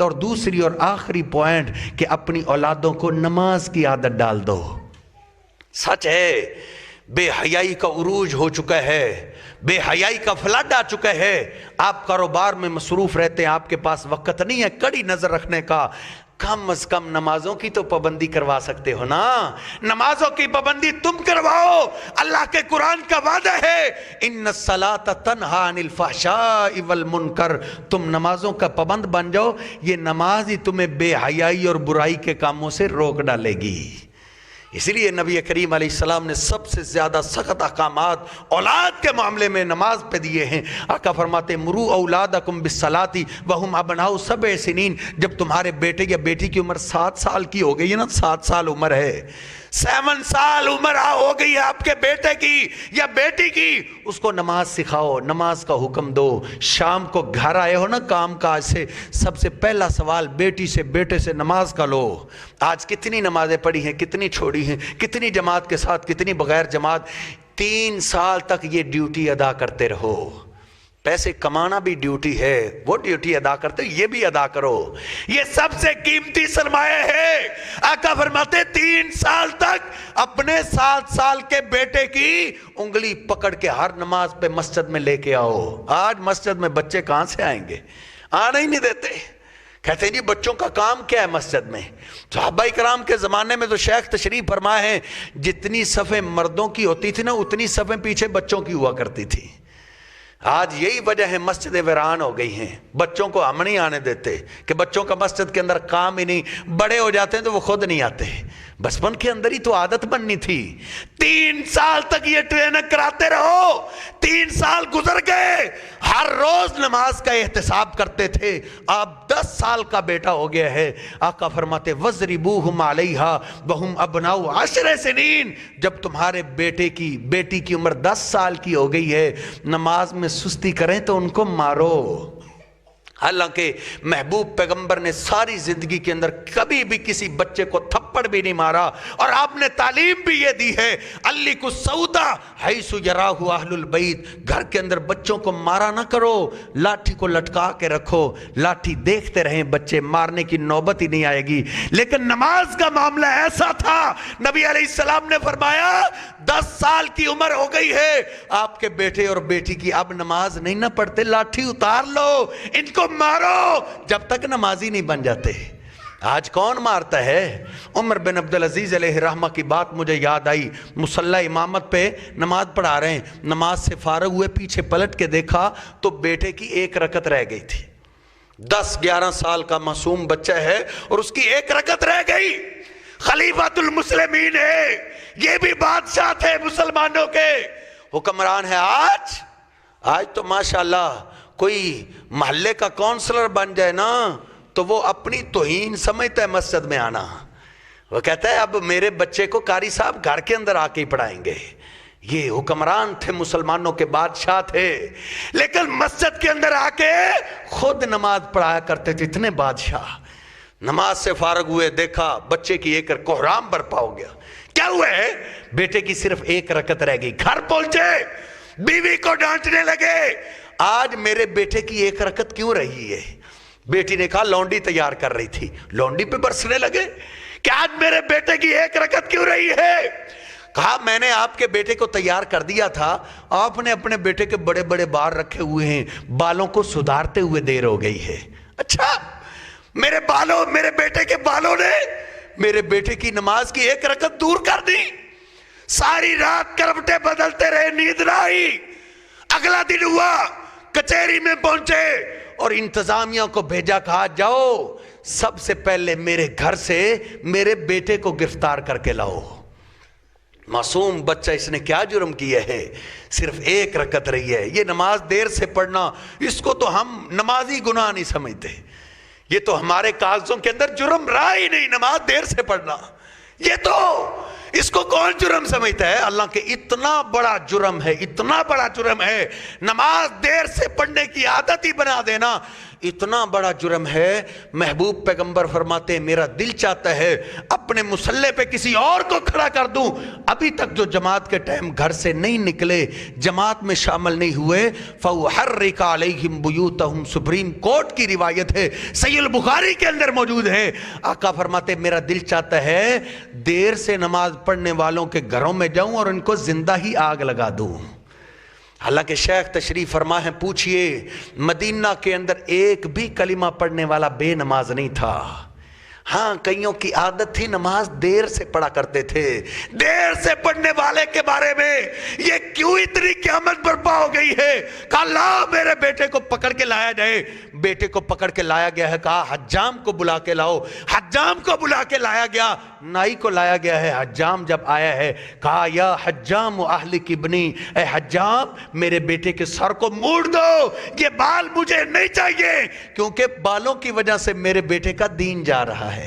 और दूसरी और आखिरी पॉइंट कि अपनी औलादों को नमाज की आदत डाल दो। सच है बेहयाई का उरूज हो चुका है, बेहयाई का फ्लड आ चुका है। आप कारोबार में मसरूफ रहते हैं, आपके पास वक्त नहीं है कड़ी नजर रखने का। कम अज कम नमाजों की तो पाबंदी करवा सकते हो ना। नमाजों की पाबंदी तुम करवाओ। अल्लाह के कुरान का वादा है इन्ना सलाता तन्हा अनिल फहशाई वल मुनकर। तुम नमाजों का पाबंद बन जाओ, ये नमाज ही तुम्हें बेहयाई और बुराई के कामों से रोक डालेगी। इसलिए नबी करीम अलैहिस्सलाम ने सबसे ज़्यादा सख्त अहकामात औलाद के मामले में नमाज पे दिए हैं। आका फरमाते मुरू औलादकुम बिस्सलाती वहुम अबनाउ सबअ सिनीन। जब तुम्हारे बेटे या बेटी की उम्र 7 साल की हो गई है ना, 7 साल उम्र है, 7 साल उम्र हो गई है आपके बेटे की या बेटी की, उसको नमाज सिखाओ, नमाज का हुक्म दो। शाम को घर आए हो ना काम काज से, सबसे पहला सवाल बेटी से बेटे से नमाज का लो। आज कितनी नमाजें पढ़ी हैं, कितनी छोड़ी हैं, कितनी जमात के साथ, कितनी बगैर जमात। 3 साल तक ये ड्यूटी अदा करते रहो। पैसे कमाना भी ड्यूटी है, वो ड्यूटी अदा करते हो, ये भी अदा करो। ये सबसे कीमती सरमाया है। आका फरमाते 3 साल तक अपने 7 साल के बेटे की उंगली पकड़ के हर नमाज पे मस्जिद में लेके आओ। आज मस्जिद में बच्चे कहां से आएंगे, आना ही नहीं देते। कहते हैं जी बच्चों का काम क्या है मस्जिद में। सहाबा इकराम के ज़माने में तो शेख तशरीफ फरमाए हैं जितनी सफ़ें मर्दों की होती थी ना, उतनी सफ़ें पीछे बच्चों की हुआ करती थी। आज यही वजह है मस्जिदें वीरान हो गई हैं। बच्चों को हम नहीं आने देते कि बच्चों का मस्जिद के अंदर काम ही नहीं, बड़े हो जाते हैं तो वो खुद नहीं आते। बचपन के अंदर ही तो आदत बननी थी। 3 साल तक ये ट्रेनिंग कराते रहो। 3 साल गुजर गए, हर रोज नमाज का एहतिसाब करते थे। अब 10 साल का बेटा हो गया है। आका फरमाते वज़रिबूहुम अलैहा वहुम अबनाउ 10 सिनीन। जब तुम्हारे बेटे की बेटी की उम्र 10 साल की हो गई है, नमाज में सुस्ती करें तो उनको मारो। हालांकि महबूब पैगंबर ने सारी जिंदगी के अंदर कभी भी किसी बच्चे को थप्पड़ भी नहीं मारा, और आपने तालीम भी ये दी है अल्ली को सऊदा हैसु यराहु अहलुल बैत। घर के अंदर बच्चों को मारा ना करो, लाठी को लटका के रखो, लाठी देखते रहें बच्चे, मारने की नौबत ही नहीं आएगी। लेकिन नमाज का मामला ऐसा था, नबी अलैहिस्सलाम ने फरमाया 10 साल की उम्र हो गई है आपके बेटे और बेटी की, अब नमाज नहीं ना पढ़ते, लाठी उतार लो, इनको मारो जब तक नमाजी नहीं बन जाते। आज कौन मारता है? उमर बिन अब्दुल अजीज अलैहि रहमा की बात मुझे याद आई। मुसल्ला इमामत पे नमाज पढ़ा रहे हैं, नमाज से फारग हुए, पीछे पलट के देखा तो बेटे की 1 रकत रह गई थी। 10-11 साल का मासूम बच्चा है और उसकी 1 रकत रह गई। खलीफातुल मुस्लिमीन है, ये भी बादशाह थे मुसलमानों के, हुक्मरान है। आज तो माशाल्लाह कोई मोहल्ले का काउंसलर बन जाए ना तो वो अपनी तौहीन समझता है मस्जिद में आना। वो कहता है अब मेरे बच्चे को कारी साहब घर के अंदर आके ही पढ़ाएंगे। ये हुक्मरान थे, मुसलमानों के बादशाह थे, लेकिन मस्जिद के अंदर आके खुद नमाज पढ़ाया करते थे। इतने बादशाह नमाज से फारग हुए, देखा बच्चे की 1 कोहराम बरपा हो गया। क्या हुआ है? बेटे की सिर्फ 1 रकत रह गई। घर पहुंचे, बीवी को डांटने लगे, आज मेरे बेटे की 1 रकत क्यों रही है? बेटी ने कहा लौंडी तैयार कर रही थी। लौंडी पे बरसने लगे कि आज मेरे बेटे की 1 रकत क्यों रही है? कहा मैंने आपके बेटे को तैयार कर दिया था, आपने अपने बेटे के बड़े बड़े बाल रखे हुए हैं, बालों को सुधारते हुए देर हो गई है। अच्छा, मेरे बेटे के बालों ने मेरे बेटे की नमाज की 1 रकत दूर कर दी। सारी रात करवटें बदलते रहे, नींद ना आई। अगला दिन हुआ, कचहरी में पहुंचे और इंतजामिया को भेजा, कहा जाओ सबसे पहले मेरे घर से मेरे बेटे को गिरफ्तार करके लाओ। मासूम बच्चा, इसने क्या जुर्म किया है? सिर्फ 1 रकत रही है। ये नमाज देर से पढ़ना, इसको तो हम नमाजी गुनाह नहीं समझते। ये तो हमारे कागजों के अंदर जुर्म रहा ही नहीं, नमाज देर से पढ़ना। ये तो इसको कौन जुर्म समझता है? अल्लाह के इतना बड़ा जुर्म है, इतना बड़ा जुर्म है नमाज देर से पढ़ने की आदत ही बना देना। اتنا بڑا جرم ہے، محبوب پیغمبر فرماتے ہیں میرا دل چاہتا ہے اپنے مسلح پہ کسی اور کو کھڑا کر دوں۔ ابھی تک جو جماعت کے ٹائم گھر سے نہیں نکلے، جماعت میں شامل نہیں ہوئے، فَأُحَرِّقَ عَلَيْهِمْ بُيُوتَهُمْ، سپریم کورٹ کی روایت ہے، صحیح البخاری کے اندر موجود ہے۔ آقا فرماتے میرا دل چاہتا ہے دیر سے نماز پڑھنے والوں کے گھروں میں جاؤں اور ان کو زندہ ہی آگ لگا دوں۔ حالانکہ شیخ تشریف فرما ہے، پوچھئے مدینہ کے اندر ایک بھی کلمہ پڑھنے والا بے نماز نہیں تھا۔ ہاں کئیوں کی عادت تھی نماز دیر سے پڑھا کرتے تھے۔ دیر سے پڑھنے والے کے بارے میں یہ کیوں اتنی قیامت برپا ہو گئی ہے؟ کہا لا میرے بیٹے کو پکڑ کے لایا جائے۔ بیٹے کو پکڑ کے لایا گیا ہے، کہا حجام کو بلا کے لاؤ۔ حجام کو بلا کے لایا گیا، نائی کو لایا گیا ہے۔ حجام جب آیا ہے کہا یا حجام و اہلک ابنی، اے حجام میرے بیٹے کے سر کو موڑ دو، یہ بال مجھے نہیں چاہیے، کیونکہ بالوں کی وجہ سے میرے بیٹے کا دین جا رہا ہے۔